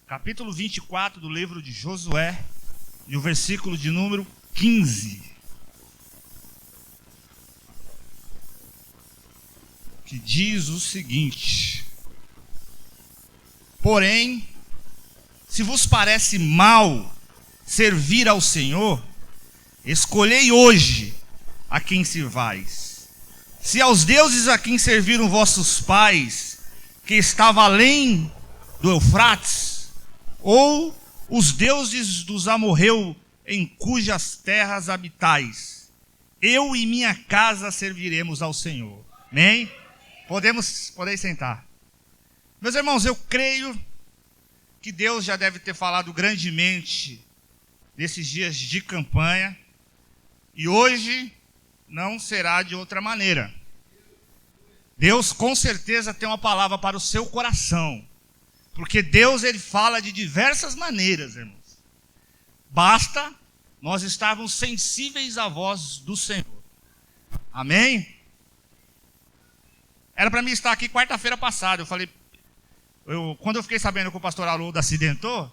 capítulo 24 do livro de Josué, e o versículo de número 15. Que diz o seguinte: porém, se vos parece mal servir ao Senhor, escolhei hoje a quem sirvais. Se aos deuses a quem serviram vossos pais, que estava além do Eufrates, ou os deuses dos amorreus em cujas terras habitais, eu e minha casa serviremos ao Senhor. Amém? Podem sentar. Meus irmãos, eu creio que Deus já deve ter falado grandemente nesses dias de campanha, e hoje não será de outra maneira. Deus com certeza tem uma palavra para o seu coração, porque Deus, ele fala de diversas maneiras, irmãos. Basta nós estarmos sensíveis à voz do Senhor. Amém? Era para mim estar aqui quarta-feira passada. Quando eu fiquei sabendo que o pastor Haroldo acidentou,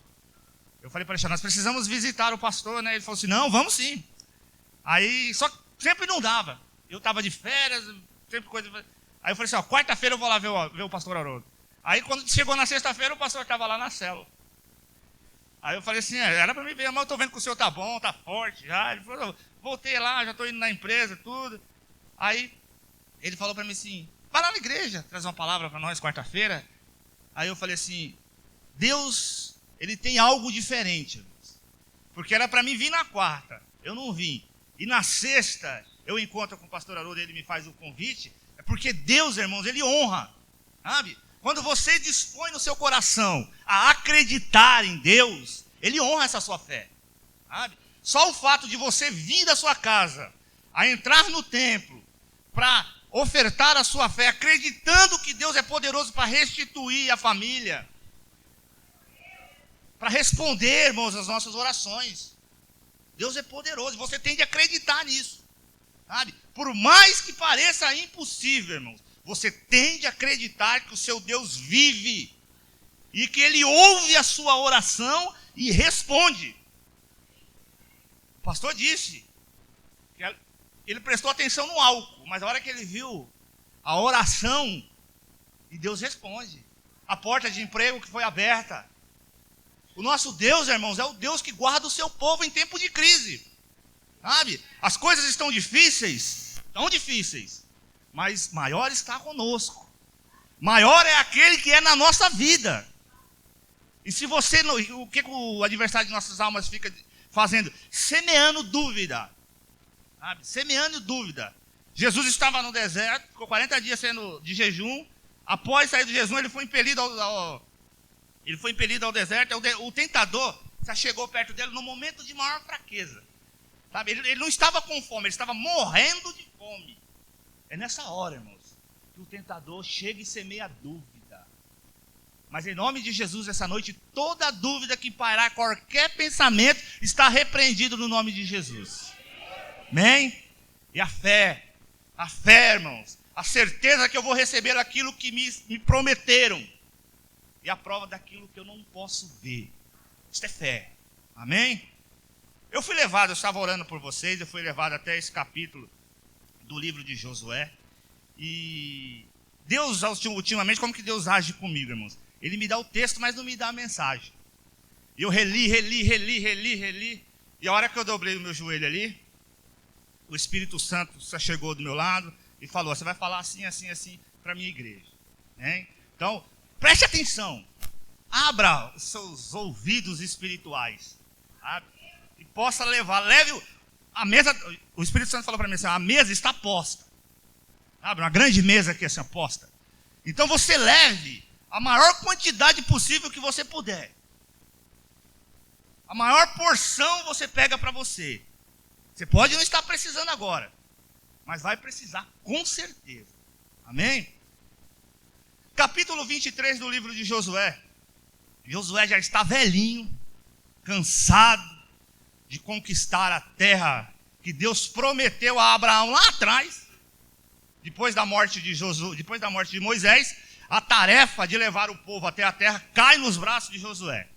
eu falei para ele: nós precisamos visitar o pastor, né? Ele falou assim: não, vamos sim. Aí, só que sempre não dava. Eu estava de férias, sempre coisa. Aí eu falei assim: quarta-feira eu vou lá ver o pastor Haroldo. Aí quando chegou na sexta-feira, o pastor estava lá na célula. Aí eu falei assim: era para mim ver, mas eu estou vendo que o senhor está bom, está forte já. Ele falou: voltei lá, já estou indo na empresa, tudo. Aí ele falou para mim assim: vai lá na igreja, traz uma palavra para nós quarta-feira. Aí eu falei assim: Deus, ele tem algo diferente, irmãos. Porque era para mim vir na quarta, eu não vim. E na sexta, eu encontro com o pastor Haroldo, ele me faz o convite. É porque Deus, irmãos, ele honra, sabe? Quando você dispõe no seu coração a acreditar em Deus, ele honra essa sua fé, sabe? Só o fato de você vir da sua casa, a entrar no templo, para ofertar a sua fé, acreditando que Deus é poderoso para restituir a família, para responder, irmãos, as nossas orações. Deus é poderoso, você tem de acreditar nisso, sabe? Por mais que pareça impossível, irmãos, você tem de acreditar que o seu Deus vive e que ele ouve a sua oração e responde. O pastor disse que ele prestou atenção no álcool, mas a hora que ele viu a oração, e Deus responde. A porta de emprego que foi aberta. O nosso Deus, irmãos, é o Deus que guarda o seu povo em tempo de crise. Sabe? As coisas estão difíceis, mas maior está conosco. Maior é aquele que é na nossa vida. E se você, o que o adversário de nossas almas fica fazendo? Semeando dúvida. Sabe? Semeando dúvida. Jesus estava no deserto, ficou 40 dias sendo de jejum. Após sair do jejum, ele foi impelido ao deserto. O tentador já chegou perto dele no momento de maior fraqueza. Sabe? Ele não estava com fome, ele estava morrendo de fome. É nessa hora, irmãos, que o tentador chega e semeia dúvida. Mas em nome de Jesus, essa noite, toda dúvida que pairar, qualquer pensamento, está repreendido no nome de Jesus. Amém? E a fé, irmãos, a certeza que eu vou receber aquilo que me prometeram. E a prova daquilo que eu não posso ver. Isso é fé. Amém? Eu estava orando por vocês, eu fui levado até esse capítulo do livro de Josué. E Deus, ultimamente, como que Deus age comigo, irmãos? Ele me dá o texto, mas não me dá a mensagem. E eu reli. E a hora que eu dobrei o meu joelho ali, o Espírito Santo chegou do meu lado e falou: você vai falar assim para a minha igreja. Né? Então, preste atenção. Abra os seus ouvidos espirituais. Sabe? E possa leve a mesa. O Espírito Santo falou para mim assim: a mesa está posta. Sabe? Uma grande mesa aqui assim, posta. Então você leve a maior quantidade possível que você puder. A maior porção você pega para você. Você pode não estar precisando agora, mas vai precisar com certeza. Amém? Capítulo 23 do livro de Josué. Josué já está velhinho, cansado de conquistar a terra que Deus prometeu a Abraão lá atrás. Depois da morte de Moisés, a tarefa de levar o povo até a terra cai nos braços de Josué.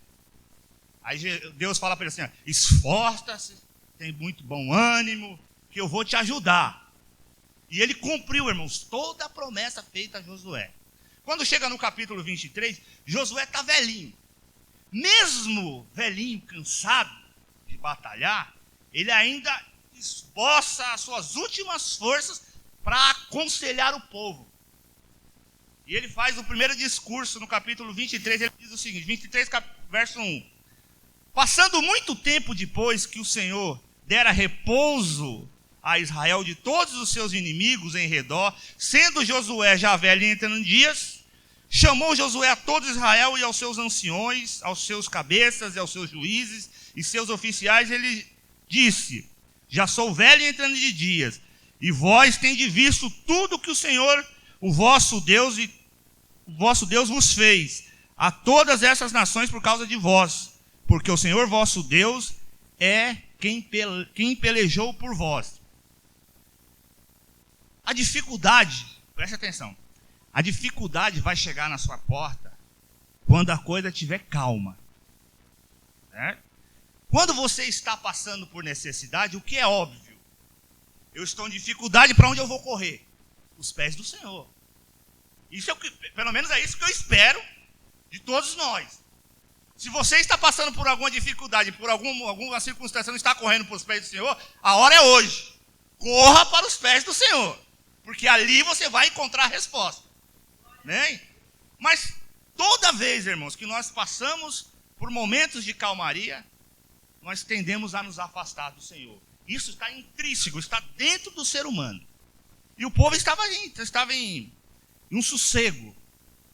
Aí Deus fala para ele assim, ó, esforça-se, tem muito bom ânimo, que eu vou te ajudar. E ele cumpriu, irmãos, toda a promessa feita a Josué. Quando chega no capítulo 23, Josué está velhinho. Mesmo velhinho, cansado de batalhar, ele ainda esboça as suas últimas forças para aconselhar o povo. E ele faz o primeiro discurso no capítulo 23, ele diz o seguinte, 23, verso 1. Passando muito tempo depois que o Senhor dera repouso a Israel de todos os seus inimigos em redor, sendo Josué já velho e entrando em dias, chamou Josué a todo Israel e aos seus anciões, aos seus cabeças e aos seus juízes e seus oficiais, ele disse, já sou velho e entrando de dias, e vós tendes visto tudo que o Senhor, o vosso Deus vos fez a todas essas nações por causa de vós, porque o Senhor vosso Deus é quem pelejou por vós. A dificuldade, preste atenção, a dificuldade vai chegar na sua porta quando a coisa estiver calma. Certo? Quando você está passando por necessidade, o que é óbvio? Eu estou em dificuldade, para onde eu vou correr? Os pés do Senhor. Isso é o que, pelo menos é isso que eu espero de todos nós. Se você está passando por alguma dificuldade, por alguma circunstância, não está correndo para os pés do Senhor, a hora é hoje. Corra para os pés do Senhor, porque ali você vai encontrar a resposta. Né? Mas toda vez, irmãos, que nós passamos por momentos de calmaria, nós tendemos a nos afastar do Senhor. Isso está intrínseco, está dentro do ser humano. E o povo estava em um sossego,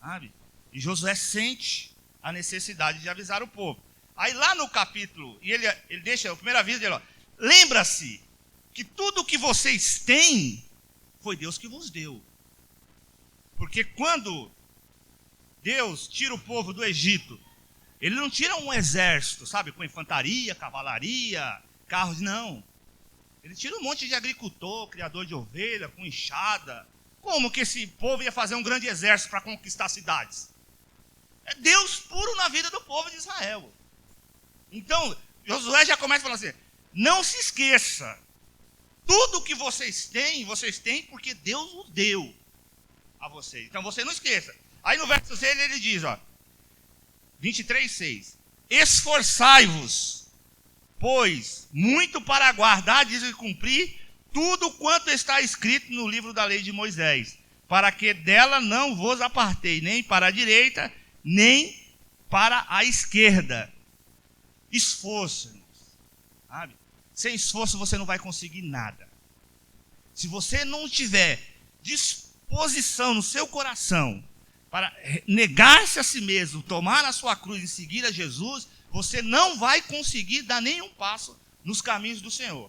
sabe? E Josué sente a necessidade de avisar o povo. Aí lá no capítulo, e ele deixa o primeiro aviso dele, ó, lembra-se que tudo o que vocês têm foi Deus que vos deu. Porque quando Deus tira o povo do Egito, ele não tira um exército, sabe, com infantaria, cavalaria, carros, não. Ele tira um monte de agricultor, criador de ovelha, com enxada. Como que esse povo ia fazer um grande exército para conquistar cidades? É Deus puro na vida do povo de Israel. Então, Josué já começa falando assim, não se esqueça, tudo que vocês têm porque Deus os deu a vocês. Então você não esqueça. Aí no verso 6 ele diz, ó, 23:6, esforçai-vos, pois, muito para guardar e cumprir tudo quanto está escrito no livro da lei de Moisés, para que dela não vos apartei, nem para a direita, nem para a esquerda. Esforço, irmãos, sabe? Sem esforço você não vai conseguir nada. Se você não tiver disposição no seu coração para negar-se a si mesmo, tomar a sua cruz e seguir a Jesus, você não vai conseguir dar nenhum passo nos caminhos do Senhor.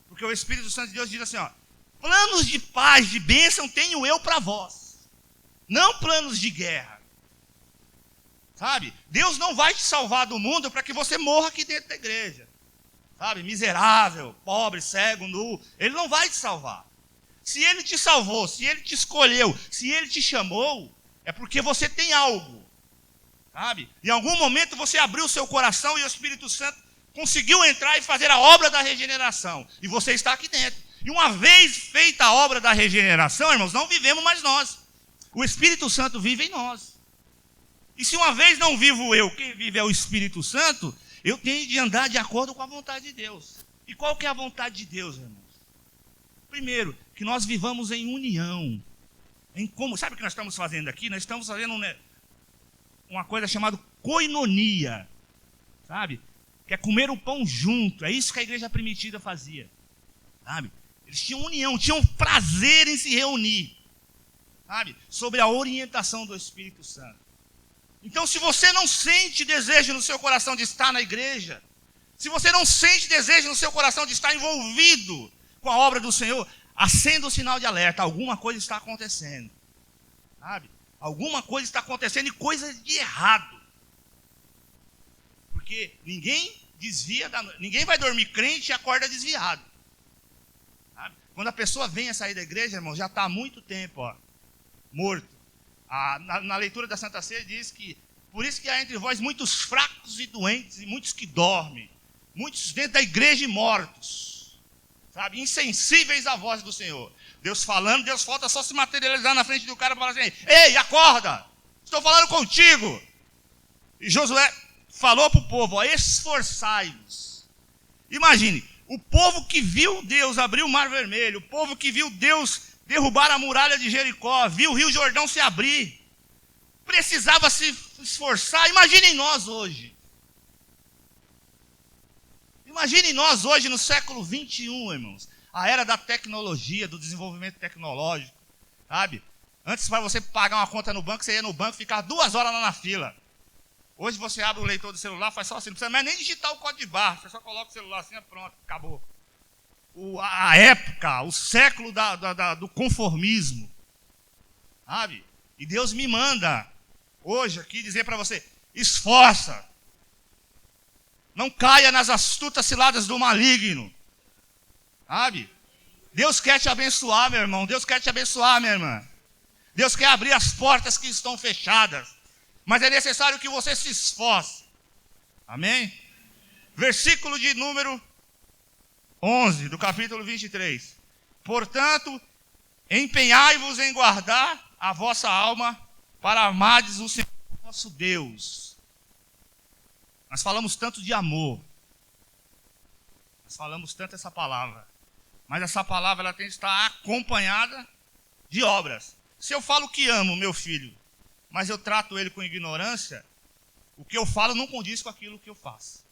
Porque o Espírito Santo de Deus diz assim, ó, planos de paz, de bênção tenho eu para vós, não planos de guerra. Sabe? Deus não vai te salvar do mundo para que você morra aqui dentro da igreja. Sabe? Miserável, pobre, cego, nu. Ele não vai te salvar. Se ele te salvou, se ele te escolheu, se ele te chamou, é porque você tem algo. Sabe? Em algum momento você abriu o seu coração e o Espírito Santo conseguiu entrar e fazer a obra da regeneração. E você está aqui dentro. E uma vez feita a obra da regeneração, irmãos, não vivemos mais nós. O Espírito Santo vive em nós. E se uma vez não vivo eu, quem vive é o Espírito Santo, eu tenho de andar de acordo com a vontade de Deus. E qual que é a vontade de Deus, irmãos? Primeiro, que nós vivamos em união. Sabe o que nós estamos fazendo aqui? Nós estamos fazendo uma coisa chamada koinonia. Sabe? Que é comer o pão junto. É isso que a igreja primitiva fazia. Sabe? Eles tinham união, tinham prazer em se reunir. Sabe? Sobre a orientação do Espírito Santo. Então, se você não sente desejo no seu coração de estar na igreja, se você não sente desejo no seu coração de estar envolvido com a obra do Senhor, acenda o sinal de alerta, alguma coisa está acontecendo. Sabe? Alguma coisa está acontecendo e coisa de errado. Porque ninguém ninguém vai dormir crente e acorda desviado. Sabe? Quando a pessoa vem a sair da igreja, irmão, já está há muito tempo, ó, morto. Na leitura da Santa Ceia diz que Por isso que há entre vós muitos fracos e doentes, e muitos que dormem, muitos dentro da igreja e mortos, sabe, insensíveis à voz do Senhor. Deus falando, Deus falta só se materializar na frente do cara e falar assim: ei, acorda, estou falando contigo. E Josué falou para o povo: ó, esforçai-vos. Imagine, o povo que viu Deus abrir o mar vermelho, o povo que viu Deus derrubar a muralha de Jericó, viu o Rio Jordão se abrir, precisava se esforçar. Imaginem nós hoje. Imaginem nós hoje no século 21, irmãos. A era da tecnologia, do desenvolvimento tecnológico, sabe? Antes, para você pagar uma conta no banco, você ia no banco e ficava 2 horas lá na fila. Hoje você abre o leitor do celular, faz só assim, não precisa mais nem digitar o código de barra, você só coloca o celular assim, pronto, acabou. A época, o século do conformismo, sabe? E Deus me manda hoje aqui dizer para você: esforça, não caia nas astutas ciladas do maligno, sabe? Deus quer te abençoar, meu irmão, Deus quer te abençoar, minha irmã. Deus quer abrir as portas que estão fechadas, mas é necessário que você se esforce. Amém? Versículo de número 11 do capítulo 23. Portanto, empenhai-vos em guardar a vossa alma para amardes o Senhor nosso Deus. Nós falamos tanto de amor, nós falamos tanto essa palavra, mas essa palavra ela tem que estar acompanhada de obras. Se eu falo que amo meu filho, mas eu trato ele com ignorância, o que eu falo não condiz com aquilo que eu faço.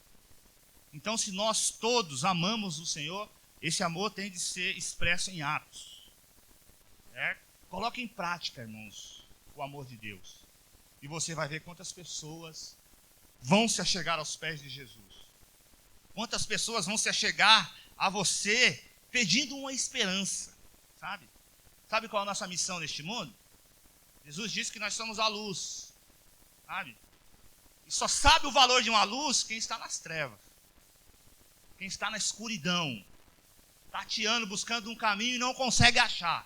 Então, se nós todos amamos o Senhor, esse amor tem de ser expresso em atos. Coloque em prática, irmãos, o amor de Deus. E você vai ver quantas pessoas vão se achegar aos pés de Jesus. Quantas pessoas vão se achegar a você pedindo uma esperança, sabe? Sabe qual é a nossa missão neste mundo? Jesus disse que nós somos a luz, sabe? E só sabe o valor de uma luz quem está nas trevas, quem está na escuridão, tateando, buscando um caminho e não consegue achar.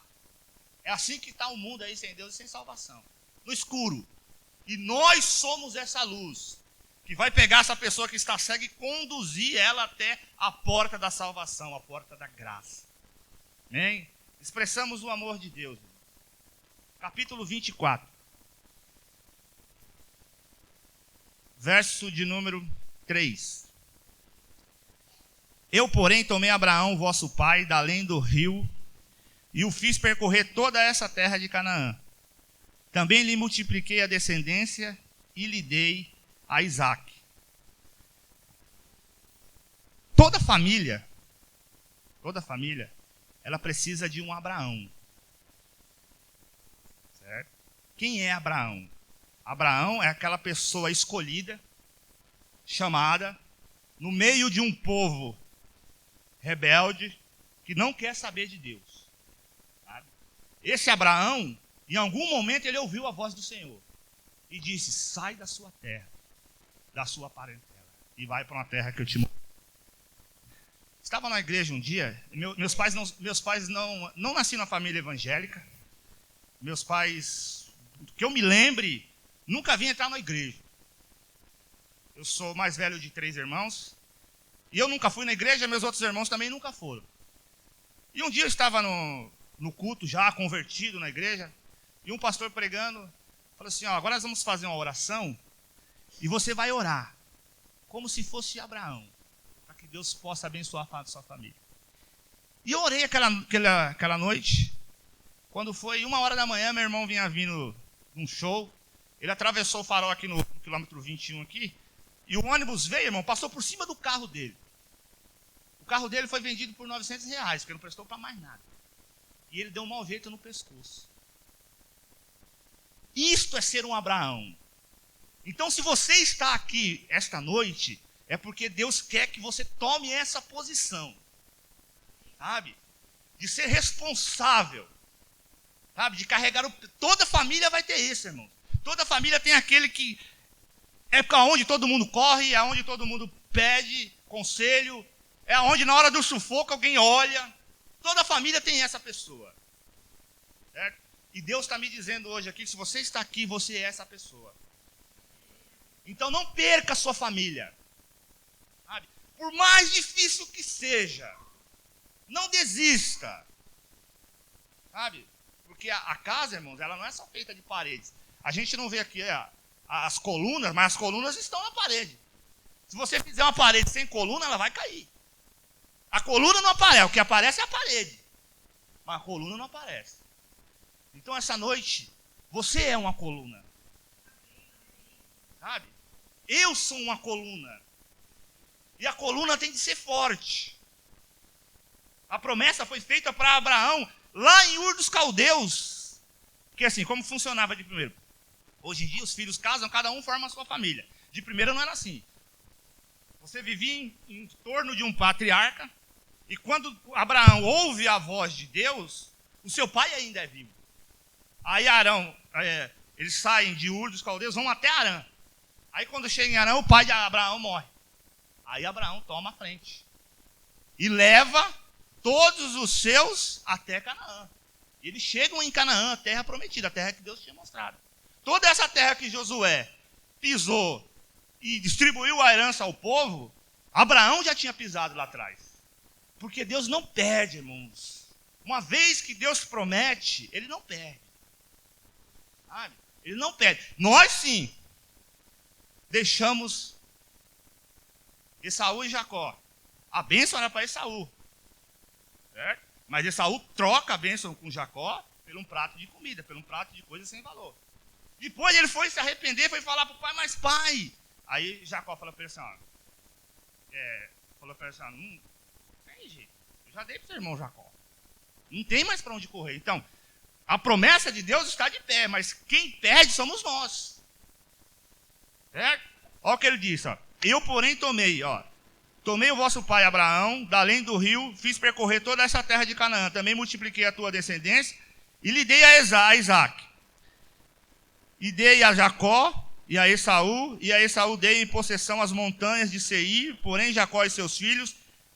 É assim que está o mundo aí, sem Deus e sem salvação, no escuro. E nós somos essa luz que vai pegar essa pessoa que está cega e conduzir ela até a porta da salvação, a porta da graça. Amém? Expressamos o amor de Deus. Capítulo 24. Verso de número 3. Eu, porém, tomei Abraão, vosso pai, da além do rio, e o fiz percorrer toda essa terra de Canaã. Também lhe multipliquei a descendência e lhe dei a Isaque. Toda família, ela precisa de um Abraão. Certo? Quem é Abraão? Abraão é aquela pessoa escolhida, chamada, no meio de um povo rebelde, que não quer saber de Deus. Sabe? Esse Abraão, em algum momento, ele ouviu a voz do Senhor e disse: sai da sua terra, da sua parentela, e vai para uma terra que eu te mostro. Estava na igreja um dia, meus pais não nasci numa família evangélica. Meus pais, que eu me lembre, nunca vim entrar na igreja. Eu sou mais velho de 3 irmãos, e eu nunca fui na igreja, meus outros irmãos também nunca foram. E um dia eu estava no culto, já convertido na igreja, e um pastor pregando, falou assim: ó, agora nós vamos fazer uma oração, e você vai orar, como se fosse Abraão, para que Deus possa abençoar a sua família. E eu orei aquela noite. Quando foi 1h da manhã, meu irmão vinha vindo num show, ele atravessou o farol aqui no quilômetro 21 aqui, e o ônibus veio, irmão, passou por cima do carro dele. O carro dele foi vendido por R$900, porque não prestou para mais nada. E ele deu um mau jeito no pescoço. Isto é ser um Abraão. Então, se você está aqui esta noite, é porque Deus quer que você tome essa posição, sabe? De ser responsável, sabe? De carregar Toda família vai ter isso, irmão. Toda família tem aquele que é onde todo mundo corre, é onde todo mundo pede conselho, é onde na hora do sufoco alguém olha. Toda família tem essa pessoa, certo? E Deus está me dizendo hoje aqui que se você está aqui, você é essa pessoa. Então não perca a sua família. Sabe? Por mais difícil que seja, não desista. Sabe? Porque a casa, irmãos, ela não é só feita de paredes. A gente não vê aqui as colunas, mas as colunas estão na parede. Se você fizer uma parede sem coluna, ela vai cair. A coluna não aparece, o que aparece é a parede. Mas a coluna não aparece. Então essa noite, você é uma coluna. Sabe? Eu sou uma coluna. E a coluna tem de ser forte. A promessa foi feita para Abraão lá em Ur dos Caldeus. Porque assim, como funcionava de primeiro? Hoje em dia os filhos casam, cada um forma a sua família. De primeiro não era assim. Você vivia em torno de um patriarca. E quando Abraão ouve a voz de Deus, o seu pai ainda é vivo. Aí Arão, eles saem de Ur dos Caldeus, vão até Arã. Aí quando chega em Arã, o pai de Abraão morre. Aí Abraão toma a frente. E leva todos os seus até Canaã. E eles chegam em Canaã, a terra prometida, a terra que Deus tinha mostrado. Toda essa terra que Josué pisou e distribuiu a herança ao povo, Abraão já tinha pisado lá atrás. Porque Deus não perde, irmãos. Uma vez que Deus promete, Ele não perde. Sabe? Ele não perde. Nós sim deixamos Esaú e Jacó. A bênção era para Esaú. Certo? Mas Esaú troca a bênção com Jacó por um prato de comida, por um prato de coisa sem valor. Depois ele foi se arrepender, foi falar para o pai, mas pai. Aí Jacó falou para ele assim, não tem jeito. Eu já dei para o seu irmão Jacó. Não tem mais para onde correr. Então, a promessa de Deus está de pé, mas quem perde somos nós. Certo? Olha o que ele disse, ó. Eu, porém, tomei o vosso pai Abraão, da além do rio, fiz percorrer toda essa terra de Canaã. Também multipliquei a tua descendência e lhe dei a Isaac. E dei a Jacó e a Esaú dei em possessão as montanhas de Seir, porém Jacó e seus filhos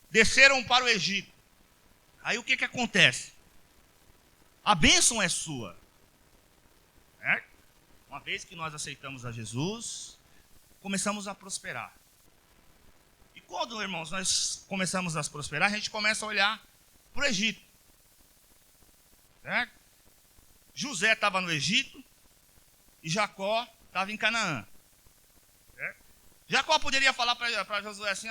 desceram para o Egito. Aí o que acontece? A bênção é sua. Certo? Uma vez que nós aceitamos a Jesus, começamos a prosperar. E quando, irmãos, nós começamos a prosperar, a gente começa a olhar para o Egito. Certo? José estava no Egito e Jacó estava em Canaã. Certo? Jacó poderia falar para Josué assim,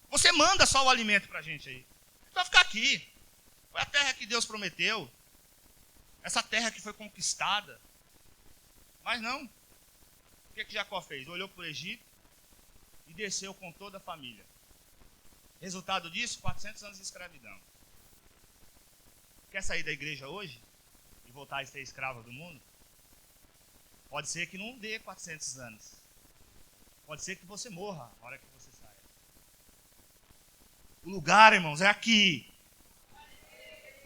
você manda só o alimento para a gente aí. Vai ficar aqui. Foi a terra que Deus prometeu. Essa terra que foi conquistada. Mas não. O que Jacó fez? Olhou para o Egito e desceu com toda a família. Resultado disso, 400 anos de escravidão. Quer sair da igreja hoje e voltar a ser escravo do mundo? Pode ser que não dê 400 anos. Pode ser que você morra na hora que você saia. O lugar, irmãos, é aqui.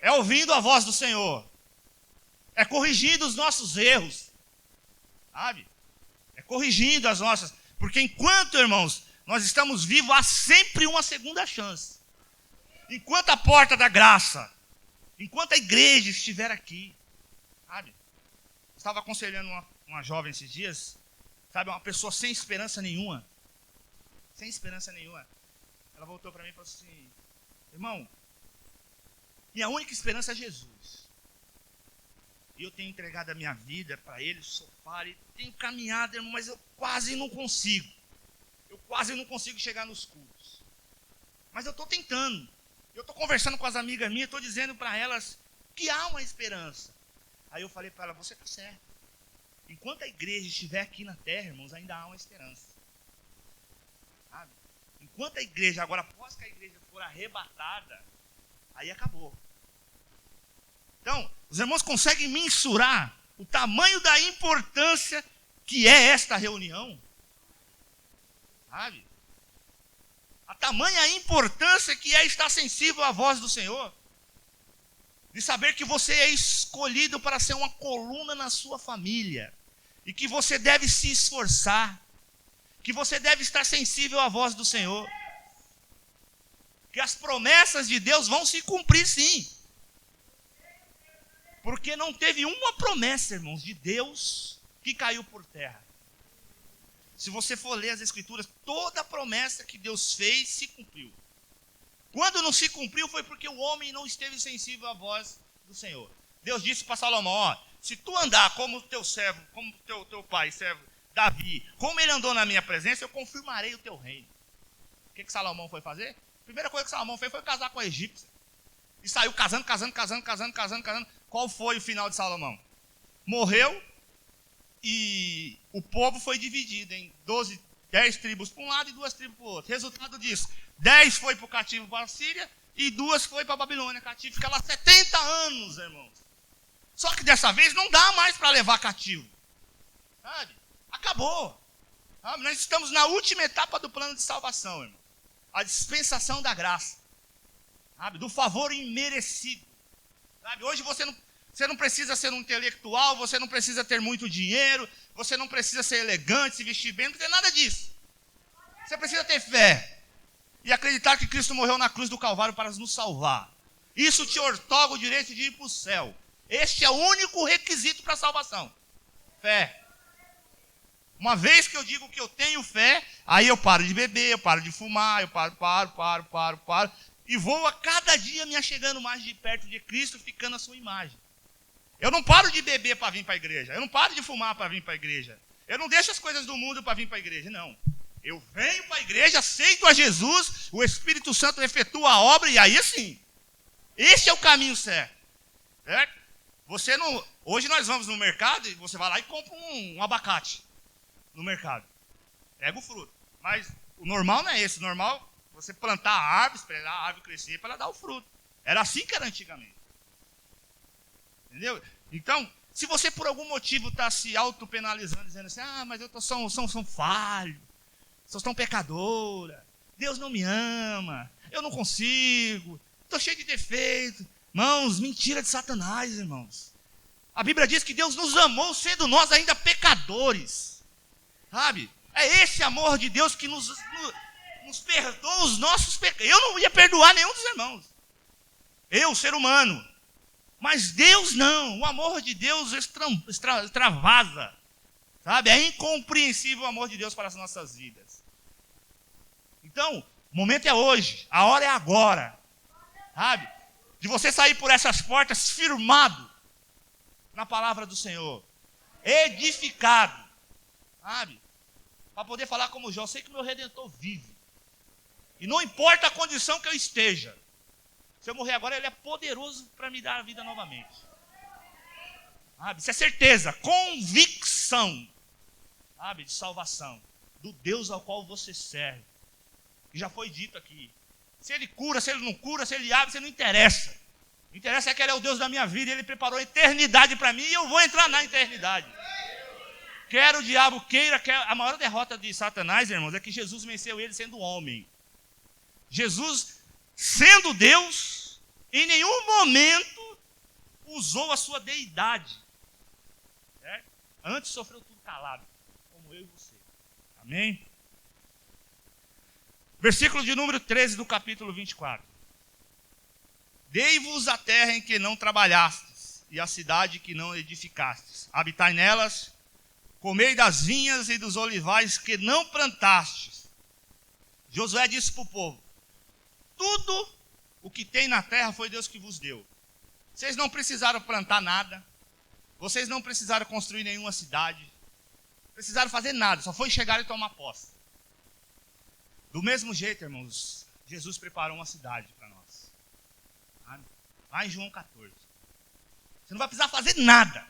É ouvindo a voz do Senhor. É corrigindo os nossos erros. Sabe? É corrigindo as nossas. Porque enquanto, irmãos, nós estamos vivos, há sempre uma segunda chance. Enquanto a porta da graça, enquanto a igreja estiver aqui. Sabe? Estava aconselhando uma jovem esses dias. Sabe? Uma pessoa sem esperança nenhuma. Sem esperança nenhuma. Ela voltou para mim e falou assim, irmão, minha única esperança é Jesus. E eu tenho entregado a minha vida para Ele, sofá, e tenho caminhado, irmão, mas eu quase não consigo. Eu quase não consigo chegar nos cultos. Mas eu estou tentando. Eu estou conversando com as amigas minhas, estou dizendo para elas que há uma esperança. Aí eu falei para ela, você está certo. Enquanto a igreja estiver aqui na terra, irmãos, ainda há uma esperança. Sabe? Enquanto a igreja, agora após que a igreja for arrebatada, aí acabou. Então, os irmãos conseguem mensurar o tamanho da importância que é esta reunião? Sabe? A tamanha importância que é estar sensível à voz do Senhor. De saber que você é escolhido para ser uma coluna na sua família. E que você deve se esforçar. Que você deve estar sensível à voz do Senhor. Que as promessas de Deus vão se cumprir sim. Porque não teve uma promessa, irmãos, de Deus que caiu por terra. se você for ler as Escrituras, toda a promessa que Deus fez se cumpriu. Quando não se cumpriu foi porque o homem não esteve sensível à voz do Senhor. Deus disse para Salomão, ó, se tu andar como teu servo, como teu pai, servo Davi, como ele andou na minha presença, eu confirmarei o teu reino. O que Salomão foi fazer? A primeira coisa que Salomão fez foi casar com a egípcia. E saiu casando. Qual foi o final de Salomão? Morreu e o povo foi dividido em 10 tribos para um lado e 2 tribos para o outro. Resultado disso, 10 foi para o cativo para a Síria e 2 foi para a Babilônia cativo. Fica lá 70 anos, irmãos. Só que dessa vez não dá mais para levar cativo. Sabe? Acabou. Sabe? Nós estamos na última etapa do plano de salvação, irmão. A dispensação da graça. Sabe? Do favor imerecido. Sabe? Hoje você não precisa ser um intelectual, você não precisa ter muito dinheiro, você não precisa ser elegante, se vestir bem, não tem nada disso. Você precisa ter fé e acreditar que Cristo morreu na cruz do Calvário para nos salvar. Isso te outorga o direito de ir para o céu. Este é o único requisito para a salvação. Fé. Uma vez que eu digo que eu tenho fé, aí eu paro de beber, eu paro de fumar, eu paro. E vou a cada dia me achegando mais de perto de Cristo, ficando a sua imagem. Eu não paro de beber para vir para a igreja. Eu não paro de fumar para vir para a igreja. Eu não deixo as coisas do mundo para vir para a igreja, não. Eu venho para a igreja, aceito a Jesus, o Espírito Santo efetua a obra e aí sim. Esse é o caminho certo. Certo? Você não... Hoje nós vamos no mercado e você vai lá e compra um abacate no mercado. Pega o fruto. Mas o normal não é esse. O normal é você plantar a árvore, esperar a árvore crescer para ela dar o fruto. Era assim que era antigamente. Entendeu? Então, se você por algum motivo está se autopenalizando, dizendo assim, mas eu sou falho, sou tão pecadora, Deus não me ama, eu não consigo, estou cheio de defeito. Irmãos, mentira de Satanás, irmãos. A Bíblia diz que Deus nos amou sendo nós ainda pecadores. Sabe? É esse amor de Deus que nos perdoa os nossos pecados. Eu não ia perdoar nenhum dos irmãos. Eu, ser humano. Mas Deus não. O amor de Deus extravasa. Sabe? É incompreensível o amor de Deus para as nossas vidas. Então, o momento é hoje. A hora é agora. Sabe? De você sair por essas portas firmado na palavra do Senhor. Edificado. Sabe? Para poder falar como Jó, eu sei que o meu Redentor vive. E não importa a condição que eu esteja. Se eu morrer agora, Ele é poderoso para me dar a vida novamente. Sabe? Isso é certeza, convicção. Sabe? De salvação. Do Deus ao qual você serve. Que já foi dito aqui. Se Ele cura, se Ele não cura, se Ele abre, se não interessa. O que interessa é que Ele é o Deus da minha vida e Ele preparou a eternidade para mim e eu vou entrar na eternidade. Quer o diabo queira, a maior derrota de Satanás, irmãos, é que Jesus venceu ele sendo homem. Jesus, sendo Deus, em nenhum momento usou a sua deidade. Certo? Antes sofreu tudo calado, como eu e você. Amém? Versículo de número 13 do capítulo 24. Dei-vos a terra em que não trabalhastes, e a cidade que não edificastes. Habitai nelas, comei das vinhas e dos olivais que não plantastes. Josué disse para o povo, tudo o que tem na terra foi Deus que vos deu. Vocês não precisaram plantar nada, vocês não precisaram construir nenhuma cidade, não precisaram fazer nada, só foi chegar e tomar posse. Do mesmo jeito, irmãos, Jesus preparou uma cidade para nós. Lá em João 14. Você não vai precisar fazer nada.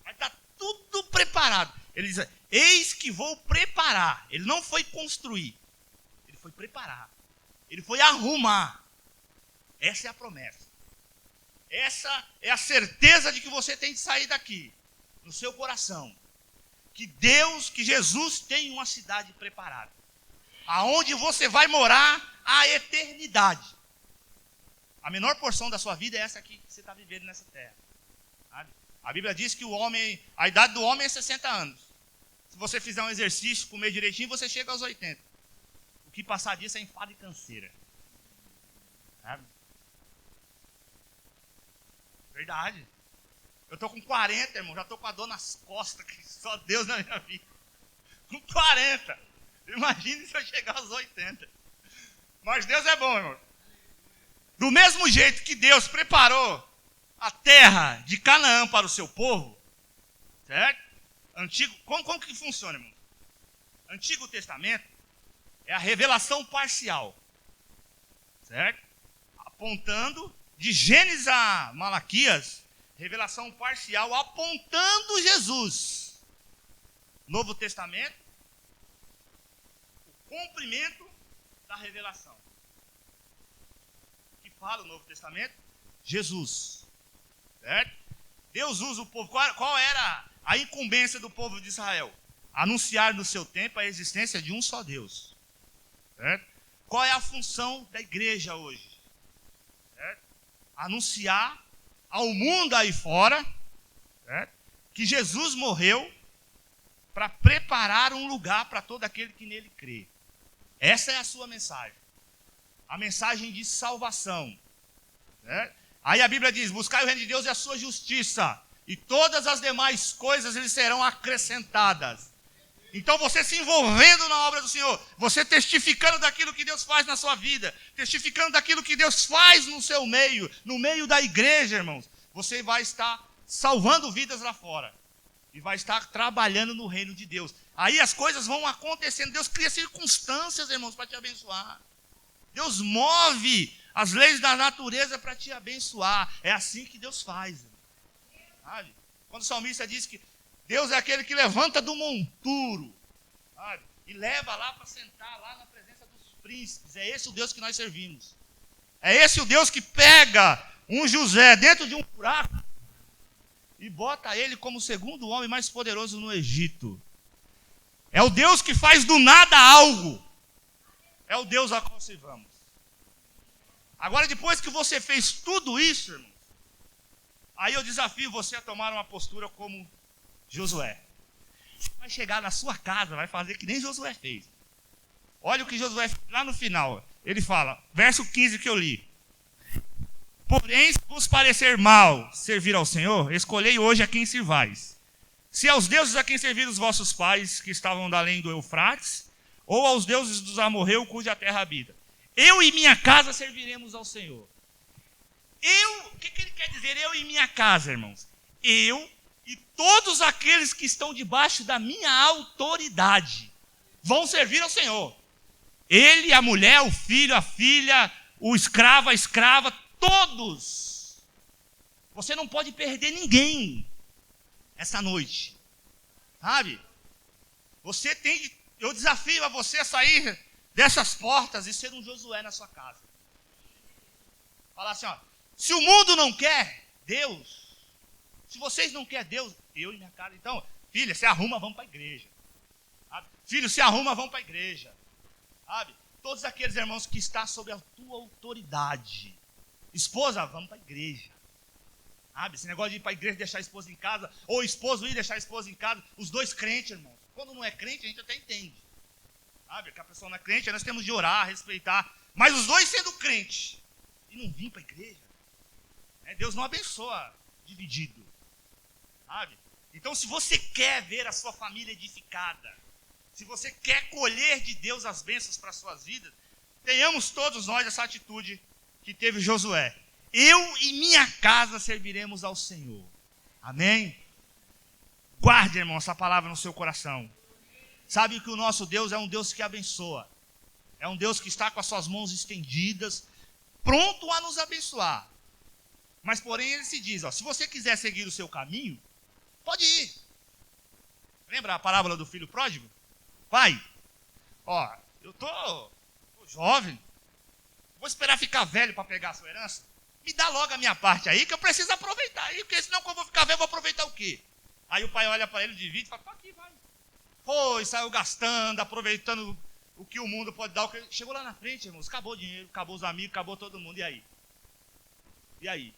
Vai estar tudo preparado. Ele diz, eis que vou preparar. Ele não foi construir. Ele foi preparar. Ele foi arrumar. Essa é a promessa. Essa é a certeza de que você tem de sair daqui. No seu coração. Que Deus, que Jesus tem uma cidade preparada. Aonde você vai morar a eternidade. A menor porção da sua vida é essa aqui que você está vivendo nessa terra. Sabe? A Bíblia diz que a idade do homem é 60 anos. Se você fizer um exercício, comer direitinho, você chega aos 80. O que passar disso é enfado e canseira. Sabe? Verdade. Eu estou com 40, irmão, já estou com a dor nas costas, que só Deus na minha vida. com 40. Imagine se eu chegar aos 80. Mas Deus é bom, irmão. Do mesmo jeito que Deus preparou a terra de Canaã para o seu povo, certo? Como que funciona, irmão? Antigo Testamento é a revelação parcial, certo? Apontando de Gênesis a Malaquias, revelação parcial apontando Jesus. Novo Testamento, o cumprimento da revelação. Que fala o Novo Testamento? Jesus, certo? Deus usa o povo. Qual era a incumbência do povo de Israel? Anunciar no seu tempo a existência de um só Deus, certo? Qual é a função da igreja hoje? Certo? Anunciar ao mundo aí fora, certo? Que Jesus morreu para preparar um lugar para todo aquele que nele crê. Essa é a sua mensagem. A mensagem de salvação, certo? Aí a Bíblia diz: buscai o reino de Deus e a sua justiça, e todas as demais coisas lhes serão acrescentadas. Então você se envolvendo na obra do Senhor, você testificando daquilo que Deus faz na sua vida, testificando daquilo que Deus faz no seu meio, no meio da igreja, irmãos, você vai estar salvando vidas lá fora. E vai estar trabalhando no reino de Deus. Aí as coisas vão acontecendo. Deus cria circunstâncias, irmãos, para te abençoar. Deus move as leis da natureza para te abençoar. É assim que Deus faz. Sabe? Quando o salmista diz que Deus é aquele que levanta do monturo, sabe? E leva lá para sentar lá na presença dos príncipes. É esse o Deus que nós servimos. É esse o Deus que pega um José dentro de um buraco e bota ele como o segundo homem mais poderoso no Egito. É o Deus que faz do nada algo. É o Deus a qual servamos. Agora, depois que você fez tudo isso, irmãos, aí eu desafio você a tomar uma postura como Josué. Vai chegar na sua casa, vai fazer que nem Josué fez. Olha o que Josué fez lá no final. Ele fala, verso 15 que eu li. Porém, se vos parecer mal servir ao Senhor, escolhei hoje a quem sirvais. Se aos deuses a quem serviram os vossos pais, que estavam da além do Eufrates, ou aos deuses dos amorreus, cuja terra habita. Eu e minha casa serviremos ao Senhor. O que ele quer dizer? Eu e minha casa, irmãos. Eu e todos aqueles que estão debaixo da minha autoridade vão servir ao Senhor. Ele, a mulher, o filho, a filha, o escravo, a escrava, todos. Você não pode perder ninguém essa noite. Sabe? Eu desafio a você a sair dessas portas e ser um Josué na sua casa. Falar assim, ó, se o mundo não quer Deus, se vocês não querem Deus, eu e minha casa, então, filha, se arruma, vamos para a igreja. Sabe? Filho, se arruma, vamos para a igreja. Sabe? Todos aqueles irmãos que estão sob a tua autoridade. Esposa, vamos para a igreja. Sabe? Esse negócio de ir para a igreja e deixar a esposa em casa, ou esposo ir deixar a esposa em casa, os dois crentes, irmãos. Quando não é crente, a gente até entende. Sabe? Que a pessoa não é crente, nós temos de orar, respeitar. Mas os dois sendo crente e não vir para a igreja, Deus não abençoa dividido. Sabe? Então, se você quer ver a sua família edificada, se você quer colher de Deus as bênçãos para as suas vidas, tenhamos todos nós essa atitude que teve Josué. Eu e minha casa serviremos ao Senhor. Amém? Guarde, irmão, essa palavra no seu coração. Sabe que o nosso Deus é um Deus que abençoa. É um Deus que está com as suas mãos estendidas, pronto a nos abençoar. Mas porém ele se diz, ó, se você quiser seguir o seu caminho, pode ir. Lembra a parábola do filho pródigo? Pai, ó, eu tô jovem, vou esperar ficar velho para pegar a sua herança. Me dá logo a minha parte aí, que eu preciso aproveitar aí, porque senão quando eu vou ficar velho, eu vou aproveitar o quê? Aí o pai olha para ele, divide e fala, tá aqui, vai. Foi, saiu gastando, aproveitando o que o mundo pode dar. Chegou lá na frente, irmãos, acabou o dinheiro, acabou os amigos, acabou todo mundo, e aí? E aí?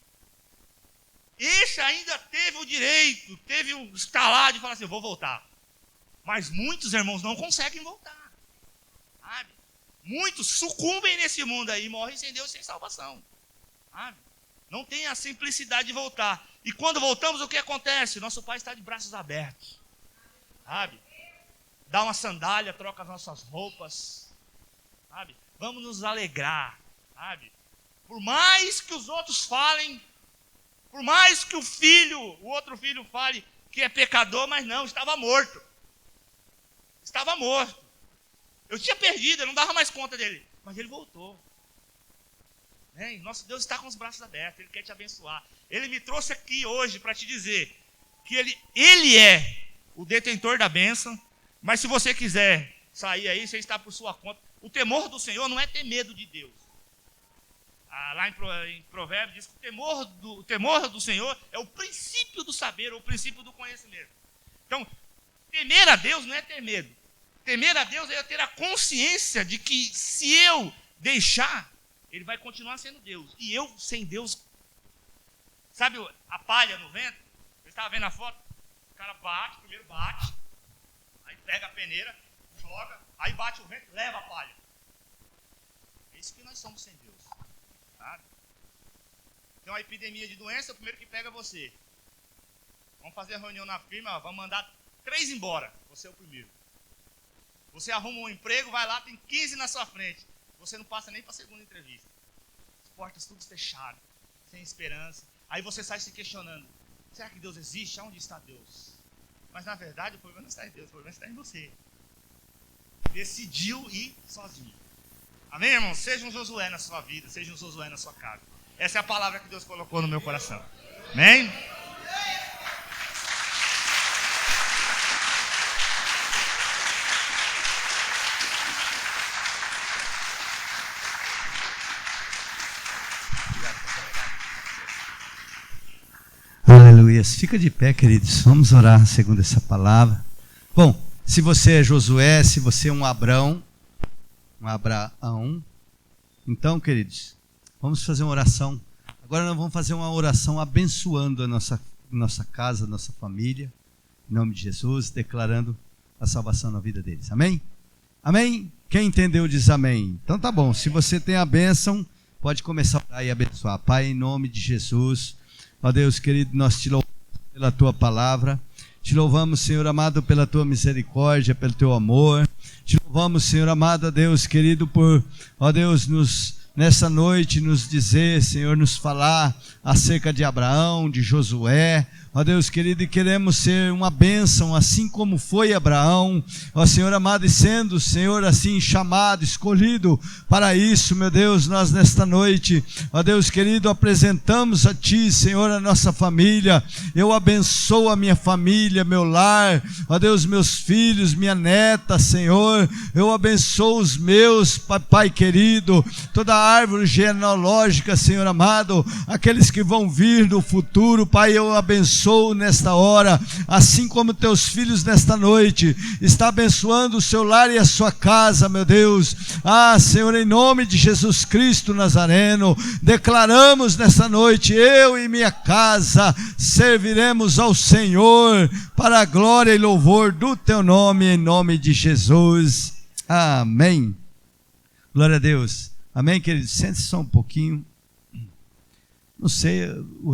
Esse ainda teve o direito, teve o estalar de falar assim, eu vou voltar. Mas muitos, irmãos, não conseguem voltar. Sabe? Muitos sucumbem nesse mundo aí, morrem sem Deus, sem salvação. Sabe? Não tem a simplicidade de voltar. E quando voltamos, o que acontece? Nosso Pai está de braços abertos. Sabe? dá uma sandália, troca as nossas roupas, sabe? Vamos nos alegrar, sabe? Por mais que os outros falem, por mais que o outro filho fale que é pecador, mas não, estava morto. Estava morto. Eu tinha perdido, eu não dava mais conta dele, mas ele voltou. Nosso Deus está com os braços abertos, Ele quer te abençoar. Ele me trouxe aqui hoje para te dizer que Ele é o detentor da bênção, mas se você quiser sair aí, você está por sua conta. O temor do Senhor não é ter medo de Deus. Lá em Provérbios diz que o temor do Senhor é o princípio do saber, ou o princípio do conhecimento. Então, temer a Deus não é ter medo. Temer a Deus é ter a consciência de que se eu deixar, Ele vai continuar sendo Deus. E eu, sem Deus, sabe a palha no vento? Você estava vendo a foto? O cara primeiro bate, aí pega a peneira, joga, aí bate o vento, leva a palha. É isso que nós somos sem Deus. Sabe? Tem uma epidemia de doença, o primeiro que pega é você. Vamos fazer a reunião na firma, vamos mandar 3 embora. Você é o primeiro. Você arruma um emprego, vai lá, tem 15 na sua frente. Você não passa nem para a segunda entrevista. As portas tudo fechadas, sem esperança. Aí você sai se questionando: será que Deus existe? Onde está Deus? Mas na verdade o problema não está em Deus, o problema está em você. Decidiu ir sozinho. Amém, irmão? Seja um Josué na sua vida, seja um Josué na sua casa. Essa é a palavra que Deus colocou no meu coração. Amém? Aleluia. Fica de pé, queridos. Vamos orar segundo essa palavra. Bom, se você é Josué, se você é um Abraão, então, queridos, vamos fazer uma oração. Agora nós vamos fazer uma oração abençoando a nossa casa, a nossa família, em nome de Jesus, declarando a salvação na vida deles. Amém? Amém? Quem entendeu diz amém. Então tá bom, se você tem a bênção, pode começar a orar e abençoar. Pai, em nome de Jesus, ó Deus querido, nós te louvamos pela tua palavra, te louvamos, Senhor amado, pela tua misericórdia, pelo teu amor, te louvamos, Senhor amado, ó Deus querido, por, ó Deus, nessa noite nos dizer, Senhor, nos falar acerca de Abraão, de Josué, ó Deus querido, e queremos ser uma bênção, assim como foi Abraão, ó Senhor amado, e sendo, Senhor, assim chamado, escolhido para isso, meu Deus, nós nesta noite, ó Deus querido, apresentamos a Ti, Senhor, a nossa família. Eu abençoo a minha família, meu lar, ó Deus, meus filhos, minha neta, Senhor, eu abençoo os meus, Pai querido, toda a árvore genealógica, Senhor amado, aqueles que vão vir no futuro, Pai, eu abençoo nesta hora, assim como teus filhos nesta noite, está abençoando o seu lar e a sua casa, meu Deus. Senhor, em nome de Jesus Cristo Nazareno, declaramos nesta noite, eu e minha casa serviremos ao Senhor, para a glória e louvor do teu nome, em nome de Jesus. Amém. Glória a Deus. Amém, queridos? Sente-se só um pouquinho. Não sei, o